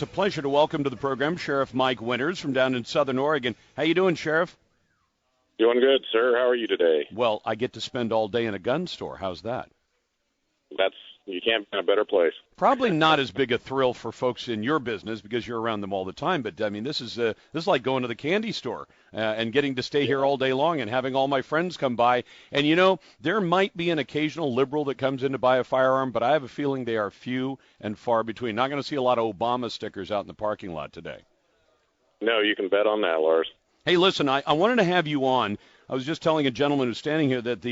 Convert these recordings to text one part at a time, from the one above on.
It's a pleasure to welcome to the program Sheriff Mike Winters from down in Southern Oregon. How you doing, Sheriff? Doing good, sir. How are you today? Well, I get to spend all day in a gun store. How's that? You can't be in a better place. Probably not as big a thrill for folks in your business because you're around them all the time. But I mean, this is like going to the candy store and getting to stay here all day long and having all my friends come by. And you know, there might be an occasional liberal that comes in to buy a firearm, but I have a feeling they are few and far between. Not going to see a lot of Obama stickers out in the parking lot today. No, you can bet on that, Lars. Hey, listen, I wanted to have you on. I was just telling a gentleman who's standing here that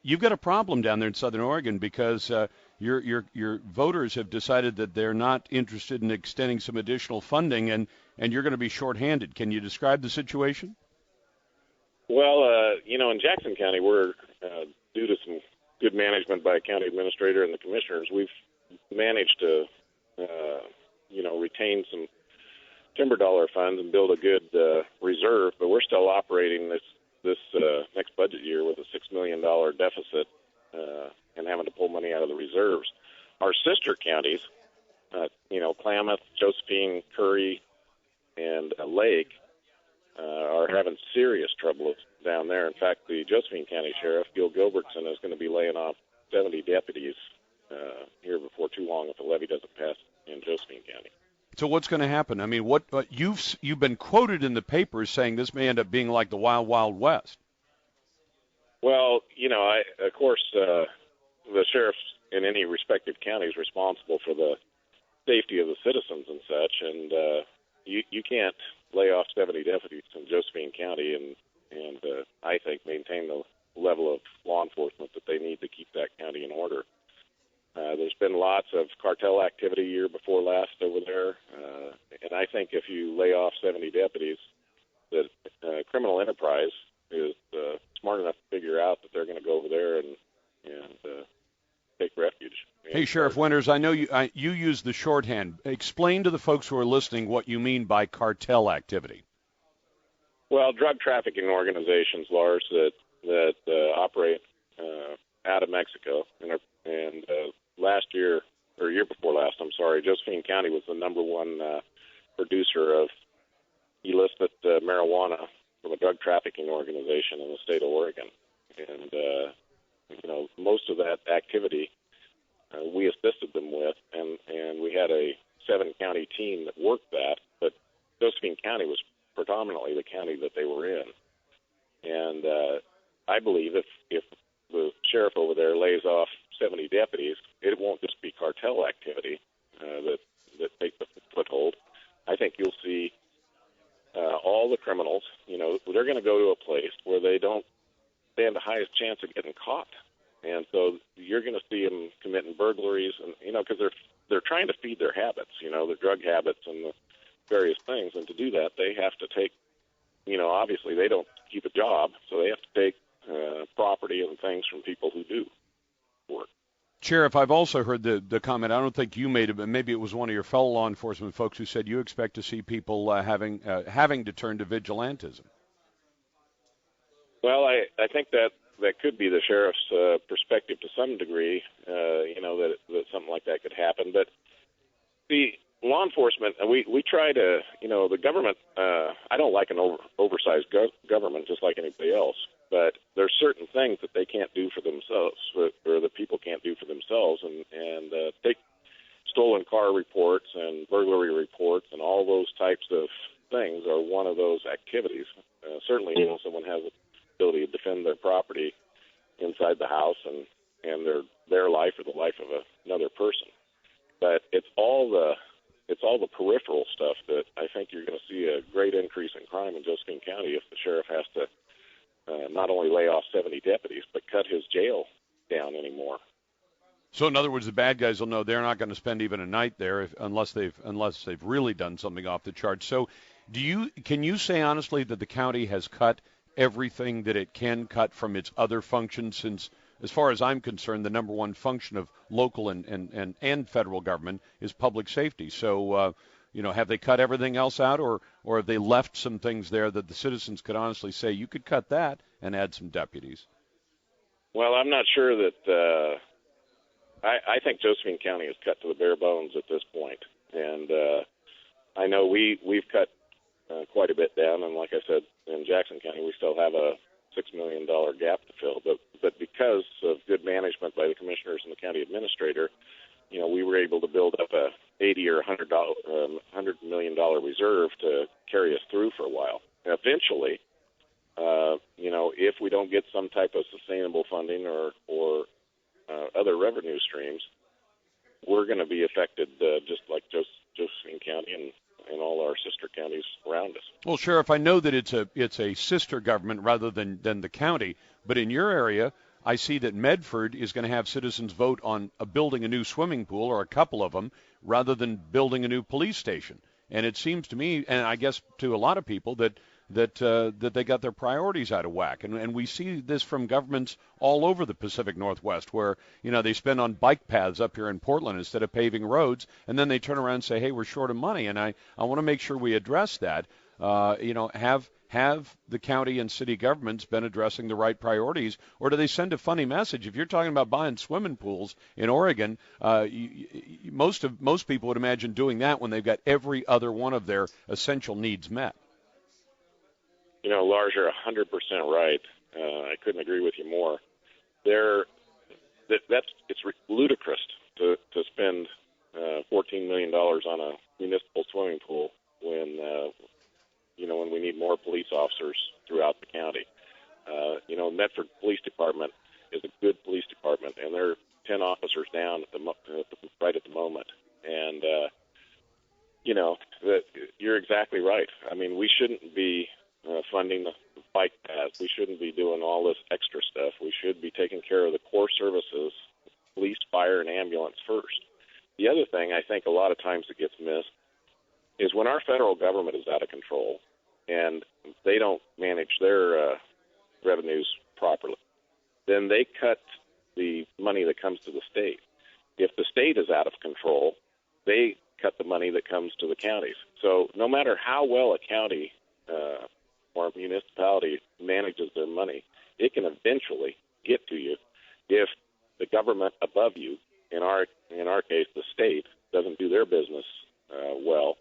you've got a problem down there in Southern Oregon because your voters have decided that they're not interested in extending some additional funding, and you're going to be shorthanded. Can you describe the situation? Well, in Jackson County, we're due to some good management by a county administrator and the commissioners, we've managed to, retain some timber dollar funds and build a good reserve, but we're still operating this next budget year with a $6 million deficit and having to pull money out of the reserves. Our sister counties, Klamath, Josephine, Curry, and Lake are having serious trouble down there. In fact, the Josephine County Sheriff, Gil Gilbertson, is going to be laying off 70 deputies here before too long if the levy doesn't pass in Josephine County. So what's going to happen? I mean, what you've been quoted in the papers saying this may end up being like the Wild Wild West. Well, of course, the sheriffs in any respective county is responsible for the safety of the citizens and such, and you can't lay off 70 deputies in Josephine County and I think maintain the level of law enforcement that they need to keep that county in order. There's been lots of cartel activity year before last over there, and I think if you lay off 70 deputies, that criminal enterprise is smart enough to figure out that they're going to go over there and take refuge. Hey, Sheriff Winters, I know you use the shorthand. Explain to the folks who are listening what you mean by cartel activity. Well, drug trafficking organizations, Lars, that operate out of Mexico, and last year, or year before last, Josephine County was the number one producer of illicit marijuana from a drug trafficking organization in the state of Oregon. And, most of that activity we assisted them with, and we had a 7-county team that worked that, but Josephine County was predominantly the county that they were in. And I believe if the sheriff over there lays off 70 deputies, it won't just be cartel activity that takes a foothold. I think you'll see all the criminals, they're going to go to a place where they don't stand the highest chance of getting caught. And so you're going to see them committing burglaries, and because they're trying to feed their habits, their drug habits and the various things. And to do that, they have to take, obviously they don't keep a job, so they have to take property and things from people who do work. Sheriff, I've also heard the comment, I don't think you made it, but maybe it was one of your fellow law enforcement folks who said you expect to see people having to turn to vigilantism. Well, I think that could be the sheriff's perspective to some degree, that something like that could happen. But the law enforcement, we try to, the government, I don't like an oversized government just like anybody else, but there's certain things that they can't do for themselves, or the people can't do for themselves, and take stolen car reports and burglary reports and all those types of things are one of those activities. Certainly, someone has the ability to defend their property inside the house and their life or the life of another person. But it's all the peripheral stuff that I think you're going to see a great increase in crime in Josephine County if the sheriff has to not only lay off 70 deputies, but cut his jail down anymore. So in other words, the bad guys will know they're not going to spend even a night there unless they've really done something off the charts. So can you say honestly that the county has cut everything that it can cut from its other functions, since, as far as I'm concerned, the number one function of local and federal government is public safety? So, have they cut everything else out, or have they left some things there that the citizens could honestly say, you could cut that and add some deputies? Well, I'm not sure that I think Josephine County is cut to the bare bones at this point. And I know we've cut quite a bit down, and like I said, in Jackson County, we still have a $6 million gap to fill. But because of good management by the commissioners and the county administrator, we were able to build up a $80 or $100 million reserve to carry us through for a while. Eventually, if we don't get some type of sustainable funding or other revenue streams, we're going to be affected just like Josephine County and all our sister counties around us. Well, Sheriff, I know that it's a sister government rather than the county, but in your area, I see that Medford is going to have citizens vote on building a new swimming pool or a couple of them rather than building a new police station. And it seems to me, and I guess to a lot of people, that they got their priorities out of whack. And we see this from governments all over the Pacific Northwest where, they spend on bike paths up here in Portland instead of paving roads, and then they turn around and say, hey, we're short of money. And I want to make sure we address that. Have the county and city governments been addressing the right priorities, or do they send a funny message? If you're talking about buying swimming pools in Oregon, most people would imagine doing that when they've got every other one of their essential needs met. Lars, you're 100% right. I couldn't agree with you more. It's ludicrous to spend $14 million on a municipal swimming pool when we need more police officers throughout the county. Medford Police Department is a good police department, and they're 10 officers down right at the moment. And you're exactly right. I mean, we shouldn't be funding the bike paths. We shouldn't be doing all this extra stuff. We should be taking care of the core services, police, fire, and ambulance first. The other thing I think a lot of times that gets missed is when our federal government is out of control and they don't manage their revenues properly, then they cut the money that comes to the state. If the state is out of control, they cut the money that comes to the counties. So no matter how well a county or a municipality manages their money, it can eventually get to you if the government above you, in our case, the state, doesn't do their business well,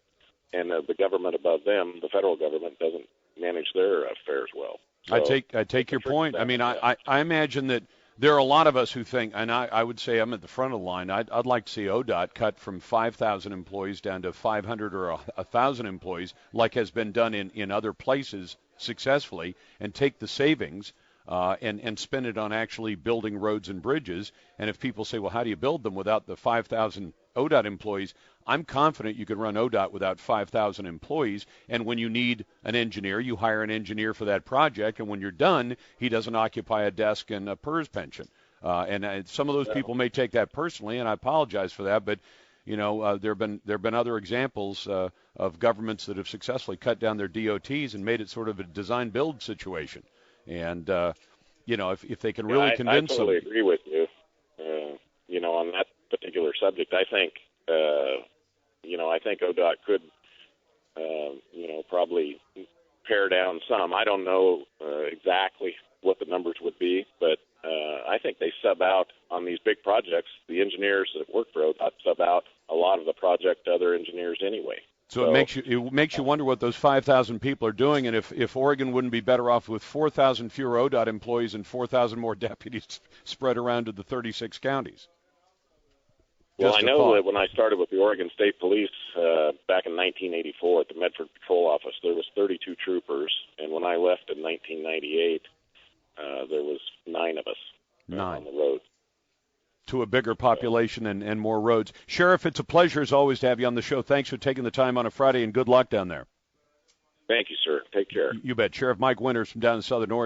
and the government above them, the federal government, doesn't manage their affairs well. So I take your point. I mean, I imagine that there are a lot of us who think, and I would say I'm at the front of the line, I'd like to see ODOT cut from 5,000 employees down to 500 or 1,000 employees, like has been done in other places successfully, and take the savings and spend it on actually building roads and bridges. And if people say, well, how do you build them without the 5,000 ODOT employees? I'm confident you can run ODOT without 5,000 employees, and when you need an engineer, you hire an engineer for that project, and when you're done, he doesn't occupy a desk and a PERS pension. And some of those people may take that personally, and I apologize for that, but there have been other examples of governments that have successfully cut down their DOTs and made it sort of a design-build situation. And if they can really convince them. I totally agree with you. On that particular subject, I think ODOT could, probably pare down some. I don't know exactly what the numbers would be, but I think they sub out on these big projects. The engineers that work for ODOT sub out a lot of the project to other engineers anyway. So it makes you wonder what those 5,000 people are doing, and if Oregon wouldn't be better off with 4,000 fewer ODOT employees and 4,000 more deputies spread around to the 36 counties. Well, I know that when I started with the Oregon State Police back in 1984 at the Medford Patrol Office, there was 32 troopers, and when I left in 1998, there was 9 of us on the road. To a bigger population and more roads. Sheriff, it's a pleasure as always to have you on the show. Thanks for taking the time on a Friday, and good luck down there. Thank you, sir. Take care. You bet. Sheriff Mike Winters from down in Southern Oregon.